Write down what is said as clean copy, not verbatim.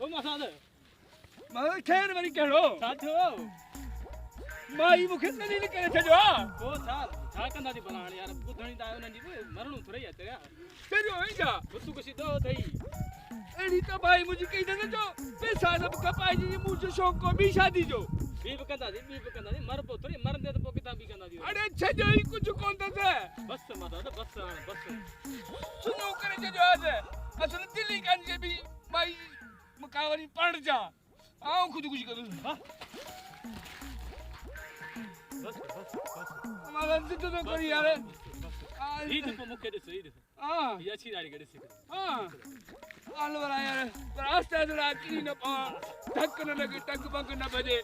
ओ मसाद मैं खैर वरी कहिड़ो साथो माई मूंखे नंढी न करे छॾियो आहे ओ छा कंदा थी भला हाणे यार ॿुधणी त आयो उन्हनि जी मरणो थोरी आहे तेरा छॾियो ई छा बुतू कुछ दो थई अहिड़ी त भाई मुंहिंजी कई न जो पैसा न खपाइजी मुंहिंजो शौक़ु ॿी शादी जो ॿी बि कंदासीं मर पोइ थोरी मरंदे त पोइ किथां बि कंदासीं अरे छॾियो ई कुझु कोन अथसि बस मसाद बस हाणे बस सुनो करे छॾियो आहे असल दिल्ली कान जे बि भाई मूंखां वरी पढ़ जा आऊं ख़ुदि कुझु कंदुसि बस मां ज़िद न करी यार ही तो मूंखे ॾिस ही ॾिस हाँ ही अच्छी दाढ़ी के ॾिस हाँ हल वरा यार पर आस्ते आस्ते की न पा धक न लगे टक बक न बजे